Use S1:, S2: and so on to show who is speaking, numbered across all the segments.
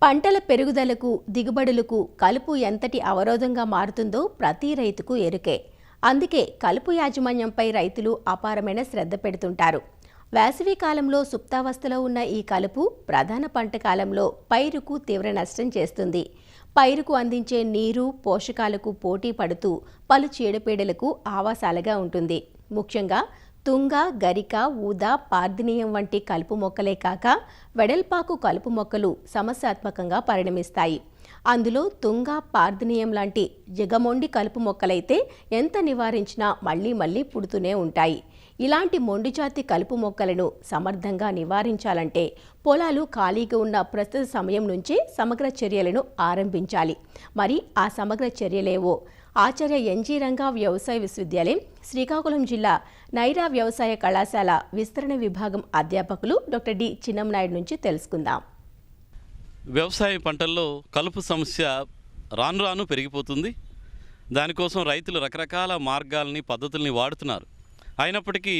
S1: పంటల పెరుగుదలకు, దిగుబడులకు కలుపు ఎంతటి అవరోధంగా మారుతుందో ప్రతి రైతుకు ఎరుకే. అందుకే కలుపు యాజమాన్యంపై రైతులు అపారమైన శ్రద్ధ పెడుతుంటారు. వేసవి కాలంలో సుప్తావస్థలో ఉన్న ఈ కలుపు ప్రధాన పంట కాలంలో పైరుకు తీవ్ర నష్టం చేస్తుంది. పైరుకు అందించే నీరు, పోషకాలకు పోటీ పడుతూ పలు చీడపీడలకు ఆవాసాలుగా ఉంటుంది. ముఖ్యంగా తుంగ, గరిక, ఊద, పార్దినీయం వంటి కలుపు మొక్కలే కాక వెడల్పాకు కలుపు మొక్కలు సమస్యాత్మకంగా పరిణమిస్తాయి. అందులో తుంగ, పార్దినీయం లాంటి జిగమొండి కలుపు మొక్కలైతే ఎంత నివారించినా మళ్లీ మళ్లీ పుడుతూనే ఉంటాయి. ఇలాంటి మొండిజాతి కలుపు మొక్కలను సమర్థంగా నివారించాలంటే పొలాలు ఖాళీగా ఉన్న ప్రస్తుత సమయం నుంచే సమగ్ర చర్యలను ఆరంభించాలి. మరి ఆ సమగ్ర చర్యలేవో ఆచార్య ఎన్జీ రంగా వ్యవసాయ విశ్వవిద్యాలయం, శ్రీకాకుళం జిల్లా నైరా వ్యవసాయ కళాశాల విస్తరణ విభాగం అధ్యాపకులు డాక్టర్ డి చిన్నంనాయుడు నుంచి తెలుసుకుందాం.
S2: వ్యవసాయ పంటల్లో కలుపు సమస్య రాను రాను పెరిగిపోతుంది. దానికోసం రైతులు రకరకాల మార్గాల్ని, పద్ధతుల్ని వాడుతున్నారు. అయినప్పటికీ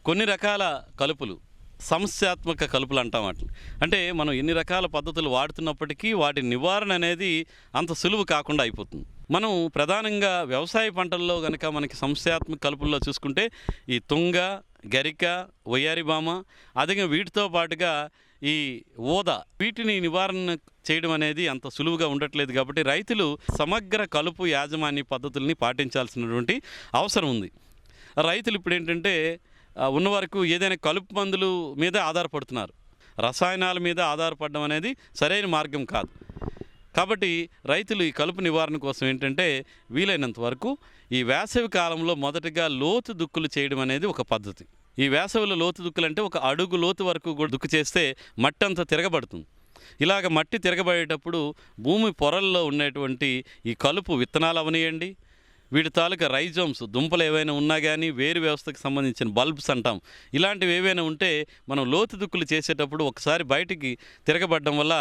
S2: కొన్ని రకాల కలుపులు సమస్యాత్మక కలుపులు అంటాం. అంటే మనం ఎన్ని రకాల పద్ధతులు వాడుతున్నప్పటికీ వాటి నివారణ అనేది అంత సులువు కాకుండా అయిపోతుంది. మనం ప్రధానంగా వ్యవసాయ పంటల్లో కనుక మనకి సమస్యాత్మక కలుపుల్లో చూసుకుంటే ఈ తుంగ, గరిక, వయ్యారిబామ, అదే వీటితో పాటుగా ఈ ఊద, వీటిని నివారణ చేయడం అనేది అంత సులువుగా ఉండట్లేదు. కాబట్టి రైతులు సమగ్ర కలుపు యాజమాన్య పద్ధతుల్ని పాటించాల్సినటువంటి అవసరం ఉంది. రైతులు ఇప్పుడు ఏంటంటే ఉన్న వరకు ఏదైనా కలుపు మందుల మీద ఆధారపడుతున్నారు. రసాయనాల మీద ఆధారపడడం అనేది సరైన మార్గం కాదు. కాబట్టి రైతులు ఈ కలుపు నివారణ కోసం ఏంటంటే వీలైనంత వరకు ఈ వేసవి కాలంలో మొదటగా లోతు దుక్కులు చేయడం అనేది ఒక పద్ధతి. ఈ వేసవిలో లోతు దుక్కులు అంటే ఒక అడుగు లోతు వరకు కూడా దుక్కు చేస్తే మట్టి అంతా తిరగబడుతుంది. ఇలాగ మట్టి తిరగబడేటప్పుడు భూమి పొరల్లో ఉండేటువంటి ఈ కలుపు విత్తనాలు అవనియండి, వీటి తాలూకా రైజోమ్స్, దుంపలు ఏవైనా ఉన్నా కానీ, వేరు వ్యవస్థకు సంబంధించిన బల్బ్స్ అంటాం, ఇలాంటివి ఏవైనా ఉంటే మనం లోతు దుక్కులు చేసేటప్పుడు ఒకసారి బయటికి తిరగబడడం వల్ల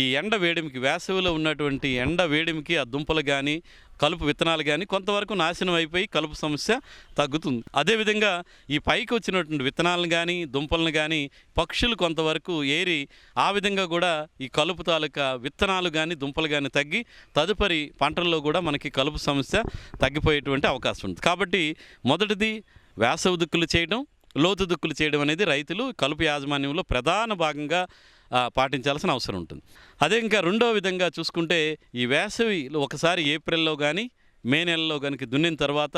S2: ఈ ఎండ వేడిమికి, వేసవిలో ఉన్నటువంటి ఎండ వేడిమికి ఆ దుంపలు కానీ, కలుపు విత్తనాలు కానీ కొంతవరకు నాశనం అయిపోయి కలుపు సమస్య తగ్గుతుంది. అదేవిధంగా ఈ పైకి వచ్చినటువంటి విత్తనాలను కానీ, దుంపలను కానీ పక్షులు కొంతవరకు ఏరి ఆ విధంగా కూడా ఈ కలుపు తాలూకా విత్తనాలు కానీ, దుంపలు కానీ తగ్గి తదుపరి పంటల్లో కూడా మనకి కలుపు సమస్య తగ్గిపోయేటువంటి అవకాశం ఉంది. కాబట్టి మొదటిది వేసవి దుక్కులు చేయడం, లోతు దుక్కులు చేయడం అనేది రైతులు కలుపు యాజమాన్యంలో ప్రధాన భాగంగా పాటించాల్సిన అవసరం ఉంటుంది. అదే ఇంకా రెండో విధంగా చూసుకుంటే ఈ వేసవిలో ఒకసారి ఏప్రిల్లో కానీ, మే నెలలో కనుక దున్నిన తర్వాత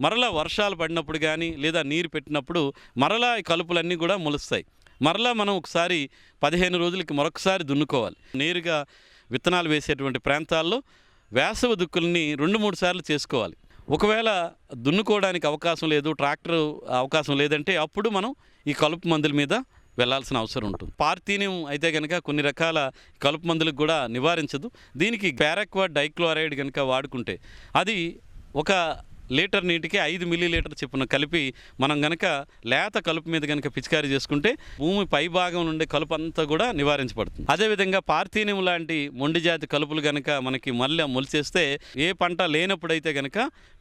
S2: మరలా వర్షాలు పడినప్పుడు కానీ, లేదా నీరు పెట్టినప్పుడు మరలా ఈ కలుపులన్నీ కూడా మొలుస్తాయి. మరలా మనం ఒకసారి 15 రోజులకి మరొకసారి దున్నుకోవాలి. నేరుగా విత్తనాలు వేసేటువంటి ప్రాంతాల్లో వేసవి దుక్కుల్ని 2-3 సార్లు చేసుకోవాలి. ఒకవేళ దున్నుకోవడానికి అవకాశం లేదు, ట్రాక్టర్ అవకాశం లేదంటే అప్పుడు మనం ఈ కలుపు మందుల మీద వెళ్లాల్సిన అవసరం ఉంటుంది. పార్థీనియం అయితే కనుక కొన్ని రకాల కలుపు మందులకు కూడా నివారించదు. దీనికి పారాక్వాట్ డైక్లోరైడ్ కనుక వాడుకుంటే అది ఒక లీటర్ నీటికి 5 మిల్లీలీటర్ చొప్పున కలిపి మనం కనుక లేత కలుపు మీద కనుక పిచికారీ చేసుకుంటే భూమి పై భాగం నుండే కలుపు అంతా కూడా నివారించబడుతుంది. అదేవిధంగా పార్థీనియం లాంటి మొండిజాతి కలుపులు కనుక మనకి మళ్ళీ మొలిచేస్తే ఏ పంట లేనప్పుడైతే కనుక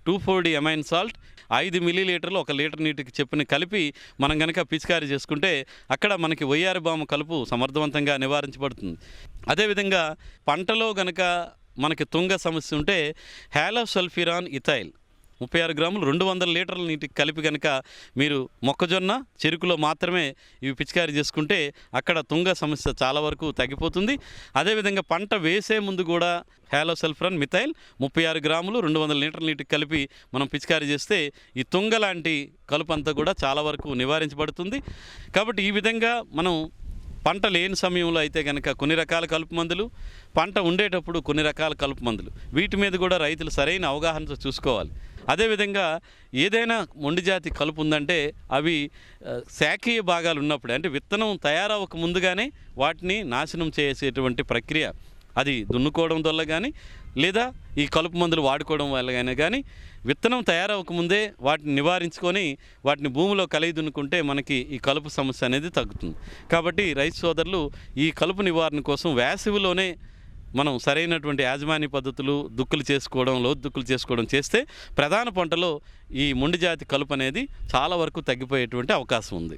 S2: 2,4-D అమైన్ సాల్ట్ 5 మిల్లీలీటర్లు 1 లీటర్ నీటికి చొప్పున కలిపి మనం కనుక పిచికారీ చేసుకుంటే అక్కడ మనకి వయ్యారిబామ కలుపు సమర్థవంతంగా నివారించబడుతుంది. అదేవిధంగా పంటలో కనుక మనకి తుంగ సమస్య ఉంటే హ్యాలోసల్ఫిరాన్ ఇథైల్ 36 గ్రాములు 200 లీటర్ల నీటికి కలిపి కనుక మీరు మొక్కజొన్న, చెరుకులో మాత్రమే ఇవి పిచికారీ చేసుకుంటే అక్కడ తుంగ సమస్య చాలా వరకు తగ్గిపోతుంది. అదేవిధంగా పంట వేసే ముందు కూడా హ్యాలోసల్ఫిరాన్ మిథైల్ 36 గ్రాములు 200 లీటర్ల నీటికి కలిపి మనం పిచికారీ చేస్తే ఈ తుంగ లాంటి కలుపు అంతా కూడా చాలా వరకు నివారించబడుతుంది. కాబట్టి ఈ విధంగా మనం పంట లేని సమయంలో అయితే కనుక కొన్ని రకాల కలుపు మందులు, పంట ఉండేటప్పుడు కొన్ని రకాల కలుపు మందులు, వీటి మీద కూడా రైతులు సరైన అవగాహనతో చూసుకోవాలి. అదేవిధంగా ఏదైనా మొండిజాతి కలుపు ఉందంటే అవి శాఖీయ భాగాలు ఉన్నప్పుడే, అంటే విత్తనం తయారవ్వక ముందుగానే వాటిని నాశనం చేసేటువంటి ప్రక్రియ, అది దున్నుకోవడం వల్ల కానీ, లేదా ఈ కలుపు మందులు వాడుకోవడం వల్ల కానీ విత్తనం తయారవ్వకముందే వాటిని నివారించుకొని వాటిని భూమిలో కలిగి దున్నుకుంటే మనకి ఈ కలుపు సమస్య అనేది తగ్గుతుంది. కాబట్టి రైతు సోదరులు ఈ కలుపు నివారణ కోసం వేసవిలోనే మనం సరైనటువంటి యాజమాన్య పద్ధతులు, దుక్కులు చేసుకోవడం, లోతు దుక్కులు చేసుకోవడం చేస్తే ప్రధాన పంటలో ఈ మొండిజాతి కలుపు అనేది చాలా వరకు తగ్గిపోయేటువంటి అవకాశం ఉంది.